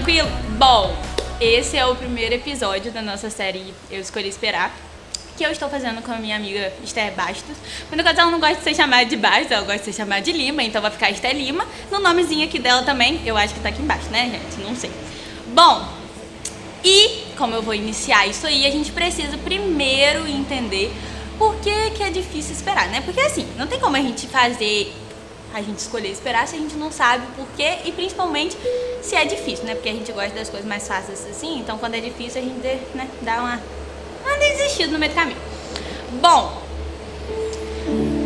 Tranquilo? Bom, esse é o primeiro episódio da nossa série Eu Escolhi Esperar, que eu estou fazendo com a minha amiga Esther Bastos. Mas no caso ela não gosta de ser chamada de Bastos, ela gosta de ser chamada de Lima, então vai ficar Esther Lima. No nomezinho aqui dela também, eu acho que tá aqui embaixo, né, gente? Não sei. Bom, e como eu vou iniciar isso aí, a gente precisa primeiro entender por que é difícil esperar, né? Porque assim, não tem como a gente escolher esperar se a gente não sabe o porquê e principalmente se é difícil, né? Porque a gente gosta das coisas mais fáceis assim, então quando é difícil a gente, né, dá uma desistida no meio do caminho. Bom,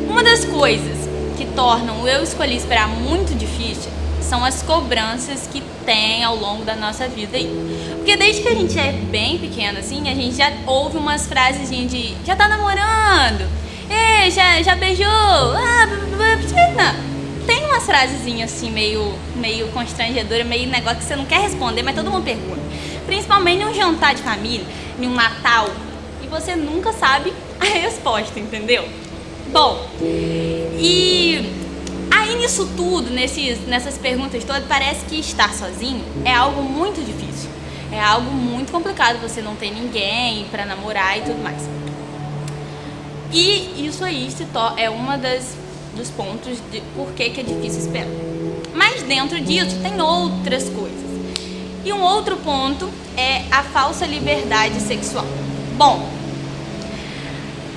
uma das coisas que tornam o Eu Escolhi Esperar muito difícil são as cobranças que tem ao longo da nossa vida aí. Porque desde que a gente é bem pequeno assim, a gente já ouve umas frasezinhas de já tá namorando, já beijou, não. Tem umas frasezinhas assim meio constrangedora, meio negócio que você não quer responder, mas todo mundo pergunta. Principalmente em um jantar de família, em um Natal, e você nunca sabe a resposta, entendeu? Bom, e aí nisso tudo, nessas perguntas todas, parece que estar sozinho é algo muito difícil. É algo muito complicado, você não tem ninguém pra namorar e tudo mais. E isso aí é uma dos pontos de por que é difícil esperar. Mas dentro disso tem outras coisas. E um outro ponto é a falsa liberdade sexual. Bom,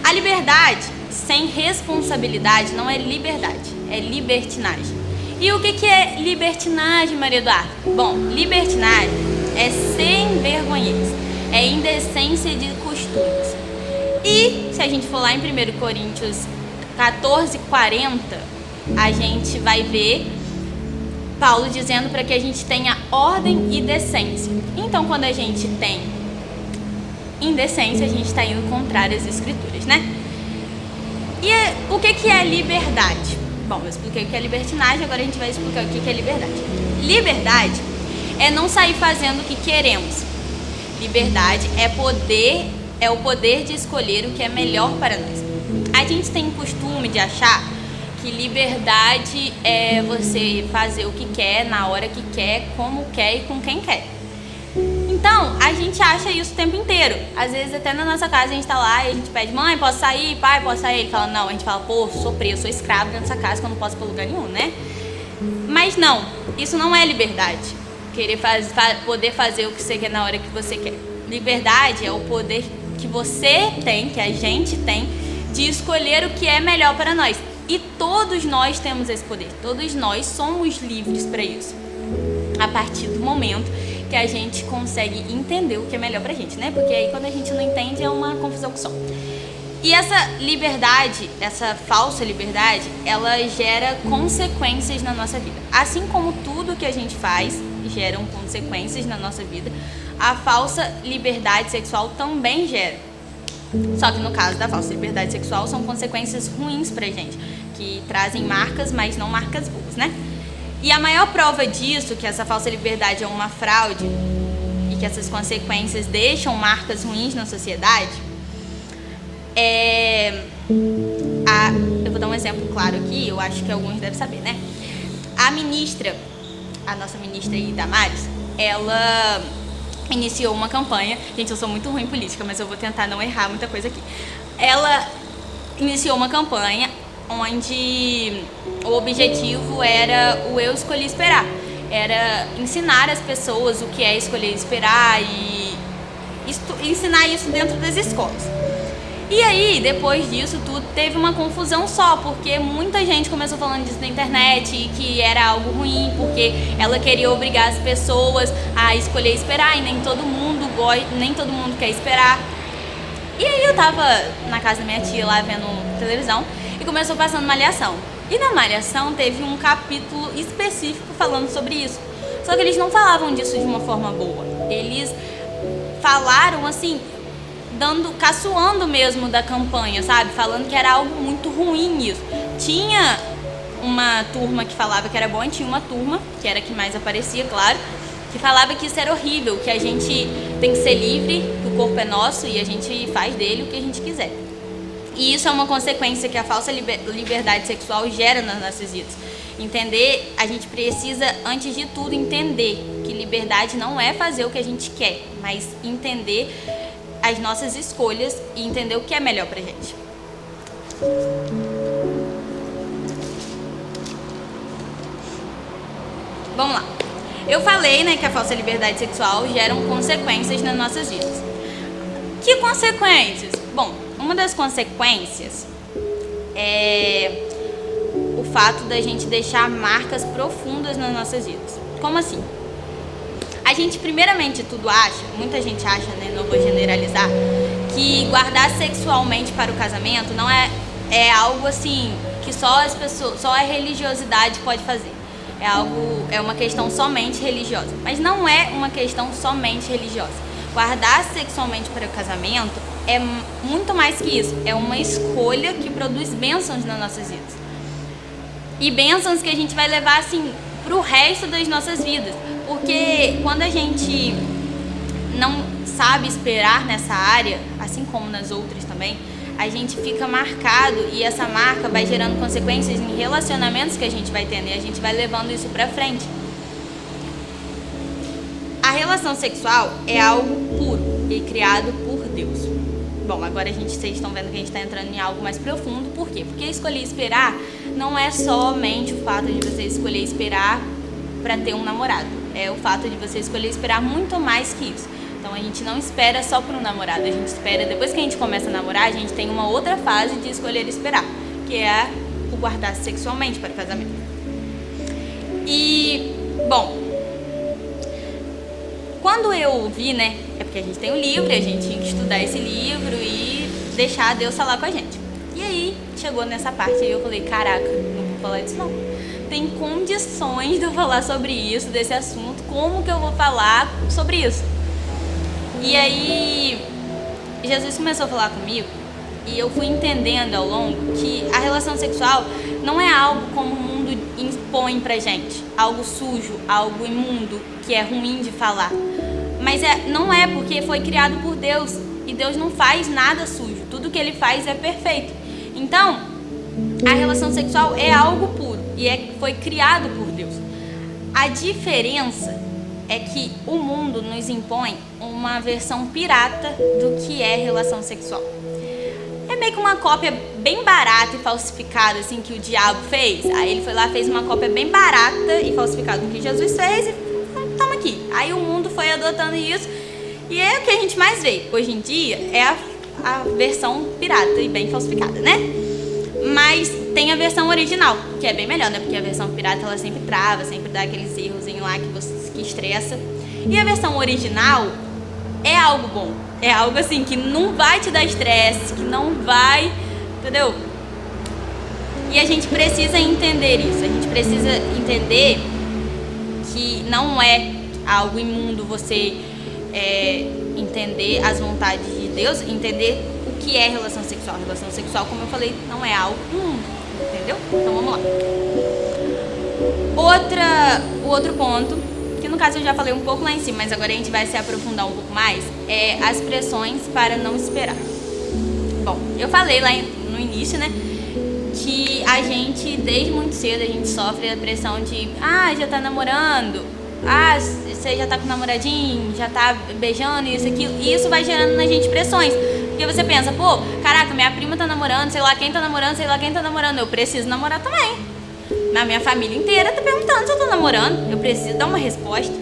a liberdade sem responsabilidade não é liberdade, é libertinagem. E o que é libertinagem, Maria Eduarda? Bom, libertinagem é sem vergonheza, é indecência de costumes. E se a gente for lá em 1 Coríntios 14:40, a gente vai ver Paulo dizendo para que a gente tenha ordem e decência. Então, quando a gente tem indecência, a gente está indo contrário às escrituras, né? E o que é liberdade? Bom, eu expliquei o que é libertinagem, agora a gente vai explicar o que é liberdade. Liberdade é não sair fazendo o que queremos. Liberdade é o poder de escolher o que é melhor para nós. A gente tem o costume de achar que liberdade é você fazer o que quer, na hora que quer, como quer e com quem quer. Então, a gente acha isso o tempo inteiro. Às vezes até na nossa casa a gente tá lá e a gente pede, mãe, posso sair? Pai, posso sair? Ele fala, não. A gente fala, pô, sou preso, sou escravo dentro dessa casa que eu não posso ir pra lugar nenhum, né? Mas não, isso não é liberdade. Querer poder fazer o que você quer na hora que você quer. Liberdade é o poder que você tem, que a gente tem, de escolher o que é melhor para nós. E todos nós temos esse poder. Todos nós somos livres para isso. A partir do momento que a gente consegue entender o que é melhor pra gente, né? Porque aí quando a gente não entende é uma confusão só. E essa liberdade, essa falsa liberdade, ela gera consequências na nossa vida. Assim como tudo que a gente faz geram consequências na nossa vida, a falsa liberdade sexual também gera. Só que no caso da falsa liberdade sexual são consequências ruins pra gente, que trazem marcas, mas não marcas boas, né? E a maior prova disso, que essa falsa liberdade é uma fraude e que essas consequências deixam marcas ruins na sociedade, eu vou dar um exemplo claro aqui, eu acho que alguns devem saber, né? A nossa ministra aí, Damares, ela iniciou uma campanha. Gente, eu sou muito ruim em política, mas eu vou tentar não errar muita coisa aqui. Ela iniciou uma campanha onde o objetivo era o Eu Escolhi Esperar. Era ensinar as pessoas o que é escolher esperar e ensinar isso dentro das escolas. E aí, depois disso tudo, teve uma confusão só, porque muita gente começou falando disso na internet e que era algo ruim, porque ela queria obrigar as pessoas a escolher esperar e nem todo mundo quer esperar. E aí eu tava na casa da minha tia lá vendo televisão e começou passando Malhação. E na Malhação teve um capítulo específico falando sobre isso. Só que eles não falavam disso de uma forma boa. Eles falaram assim, caçoando mesmo da campanha, sabe? Falando que era algo muito ruim isso. Tinha uma turma que falava que era bom e tinha uma turma, que era a que mais aparecia, claro, que falava que isso era horrível, que a gente tem que ser livre, que o corpo é nosso e a gente faz dele o que a gente quiser. E isso é uma consequência que a falsa liberdade sexual gera nas nossas vidas. A gente precisa, antes de tudo, entender que Liberdade não é fazer o que a gente quer, mas entender as nossas escolhas e entender o que é melhor pra gente. Vamos lá. Eu falei, né, que a falsa liberdade sexual gera consequências nas nossas vidas. Que consequências? Bom, uma das consequências é o fato da gente deixar marcas profundas nas nossas vidas. Como assim? A gente, primeiramente de tudo, muita gente acha, né, não vou generalizar, que guardar sexualmente para o casamento não é algo assim que só as pessoas, só a religiosidade pode fazer. É uma questão somente religiosa. Mas não é uma questão somente religiosa. Guardar sexualmente para o casamento é muito mais que isso. É uma escolha que produz bênçãos nas nossas vidas. E bênçãos que a gente vai levar assim pro resto das nossas vidas. Porque quando a gente não sabe esperar nessa área, assim como nas outras também, a gente fica marcado e essa marca vai gerando consequências em relacionamentos que a gente vai tendo e a gente vai levando isso pra frente. A relação sexual é algo puro e criado por Deus. Bom, agora vocês estão vendo que a gente está entrando em algo mais profundo. Por quê? Porque escolher esperar não é somente o fato de você escolher esperar para ter um namorado. É o fato de você escolher esperar muito mais que isso. Então a gente não espera só por um namorado, a gente espera, depois que a gente começa a namorar, a gente tem uma outra fase de escolher esperar, que é o guardar sexualmente para o casamento. E, bom, quando eu vi, né, é porque a gente tem um livro e a gente tinha que estudar esse livro e deixar Deus falar com a gente. E aí, chegou nessa parte e eu falei, caraca, não vou falar disso não. Tem condições de eu falar sobre isso, desse assunto, como que eu vou falar sobre isso? E aí, Jesus começou a falar comigo e eu fui entendendo ao longo que a relação sexual não é algo como o mundo impõe pra gente, algo sujo, algo imundo, que é ruim de falar. Mas não é, porque foi criado por Deus e Deus não faz nada sujo, tudo que Ele faz é perfeito. Então, a relação sexual é algo puro e foi criado por Deus. A diferença é que o mundo nos impõe uma versão pirata do que é relação sexual. É meio que uma cópia bem barata e falsificada, assim, que o diabo fez. Aí ele foi lá, fez uma cópia bem barata e falsificada do que Jesus fez e toma aqui. Aí o mundo foi adotando isso e é o que a gente mais vê. Hoje em dia é a versão pirata e bem falsificada, né? Mas tem a versão original, que é bem melhor, né? Porque a versão pirata, ela sempre trava, sempre dá aqueles errozinhos lá que estressa. E a versão original é algo bom. É algo assim que não vai te dar estresse, que não vai, entendeu? E a gente precisa entender isso. A gente precisa entender que não é algo imundo você entender as vontades de Deus, entender o que é relação sexual. Relação sexual, como eu falei, não é algo entendeu? Então vamos lá. O outro ponto, que no caso eu já falei um pouco lá em cima, mas agora a gente vai se aprofundar um pouco mais, é as pressões para não esperar. Bom, eu falei lá no início, né, que a gente, desde muito cedo, a gente sofre a pressão de, já tá namorando, você já tá com namoradinho, já tá beijando, isso, aquilo, e isso vai gerando na gente pressões. Porque você pensa, pô, caraca, minha prima tá namorando, sei lá quem tá namorando, eu preciso namorar também. Na minha família inteira tá perguntando se eu tô namorando, eu preciso dar uma resposta.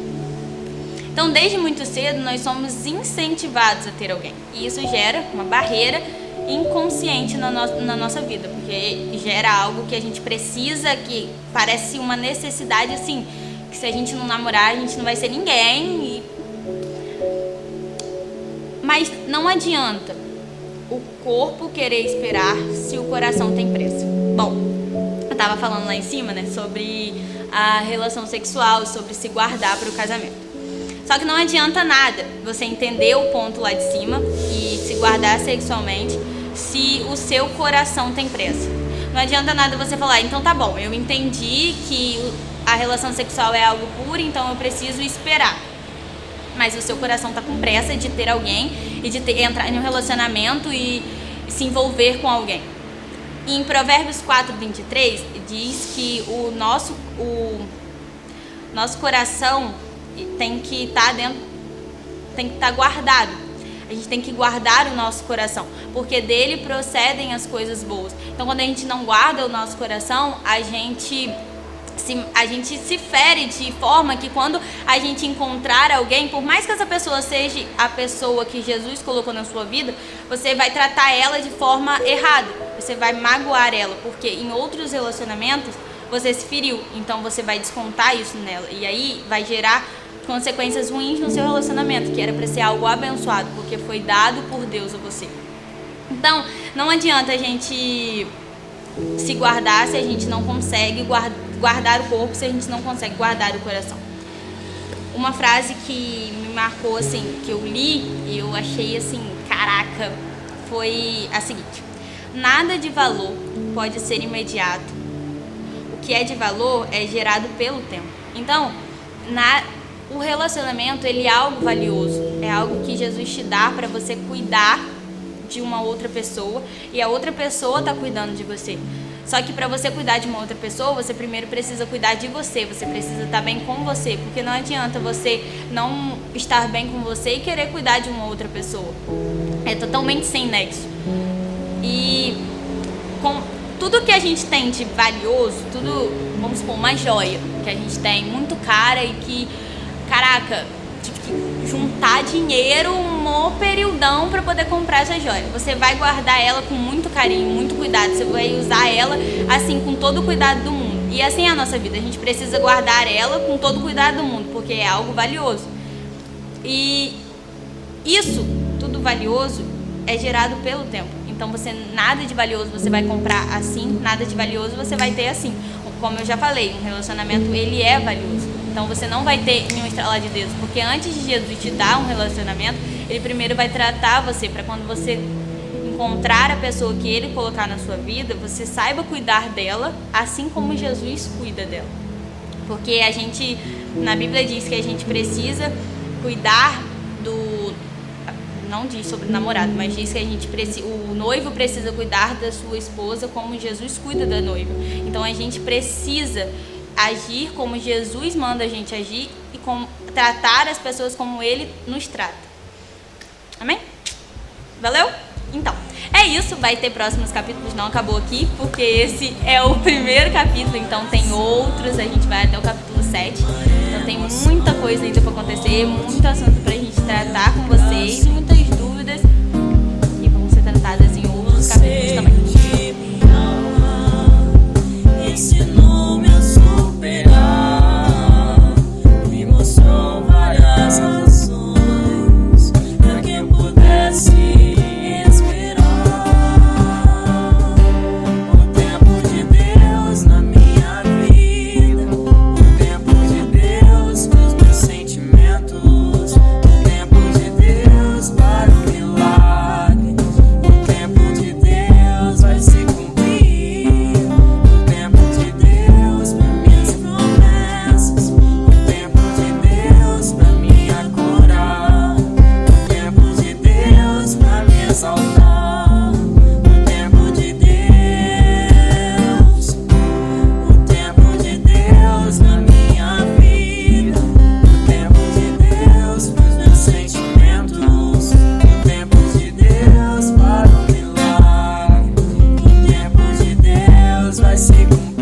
Então, desde muito cedo, nós somos incentivados a ter alguém. E isso gera uma barreira inconsciente na nossa vida, porque gera algo que a gente precisa, que parece uma necessidade, assim, que se a gente não namorar, a gente não vai ser ninguém. Mas não adianta o corpo querer esperar se o coração tem pressa. Bom, eu tava falando lá em cima, né, sobre a relação sexual, sobre se guardar para o casamento. Só que não adianta nada você entender o ponto lá de cima e se guardar sexualmente se o seu coração tem pressa. Não adianta nada você falar, então tá bom, eu entendi que a relação sexual é algo puro, então eu preciso esperar. Mas o seu coração tá com pressa de ter alguém e de entrar em um relacionamento e se envolver com alguém. E em Provérbios 4:23 diz que o nosso coração tem que estar dentro, tem que estar guardado. A gente tem que guardar o nosso coração, porque dele procedem as coisas boas. Então, quando a gente não guarda o nosso coração, a gente se fere de forma que quando a gente encontrar alguém, por mais que essa pessoa seja a pessoa que Jesus colocou na sua vida, você vai tratar ela de forma errada, você vai magoar ela, porque em outros relacionamentos você se feriu, então você vai descontar isso nela, e aí vai gerar consequências ruins no seu relacionamento, que era para ser algo abençoado, porque foi dado por Deus a você. Então, não adianta a gente se guardar se a gente não consegue guardar o corpo, se a gente não consegue guardar o coração. Uma frase que me marcou, assim, que eu li e eu achei assim, caraca, foi a seguinte: nada de valor pode ser imediato. O que é de valor é gerado pelo tempo. Então, o relacionamento, ele é algo valioso, é algo que Jesus te dá para você cuidar de uma outra pessoa, e a outra pessoa está cuidando de você. Só que para você cuidar de uma outra pessoa, você primeiro precisa cuidar de você, você precisa estar bem com você, porque não adianta você não estar bem com você e querer cuidar de uma outra pessoa. É totalmente sem nexo. E com tudo que a gente tem de valioso, tudo, vamos supor, uma joia que a gente tem muito cara e que, caraca, tive que juntar dinheiro um periodão para poder comprar essa joia. Você vai guardar ela com muito carinho, muito cuidado. Você vai usar ela assim com todo o cuidado do mundo. E assim é a nossa vida. A gente precisa guardar ela com todo o cuidado do mundo, porque é algo valioso. E isso, tudo valioso, é gerado pelo tempo. Então nada de valioso você vai comprar assim, nada de valioso você vai ter assim. Como eu já falei, um relacionamento, ele é valioso. Então você não vai ter em um estralar de dedos, porque antes de Jesus te dar um relacionamento, ele primeiro vai tratar você, para quando você encontrar a pessoa que ele colocar na sua vida, você saiba cuidar dela, assim como Jesus cuida dela. Porque a gente, na Bíblia diz que a gente precisa cuidar não diz sobre o namorado, mas diz que o noivo precisa cuidar da sua esposa como Jesus cuida da noiva. Então a gente precisa agir como Jesus manda a gente agir e tratar as pessoas como ele nos trata. Amém? Valeu? Então, é isso. Vai ter próximos capítulos, não acabou aqui, porque esse é o primeiro capítulo, então tem outros, a gente vai até o capítulo 7. Então tem muita coisa ainda para acontecer, muito assunto pra gente tratar com vocês, muitas dúvidas que vão ser tratadas em outros capítulos também. Ensinou-me a superar, me mostrou várias razões para quem pudesse esperar. O tempo de Deus na minha vida, o tempo de Deus pros meus sentimentos, o tempo de Deus para o milagre, o tempo de Deus vai se cumprir. O tempo de Deus para minhas promessas, o tempo de Deus para me acurar, o tempo de Deus para me exaltar, o tempo de Deus, o tempo de Deus na minha vida, o tempo de Deus para os meus sentimentos, o tempo de Deus para o milagre, o tempo de Deus vai se cumprir.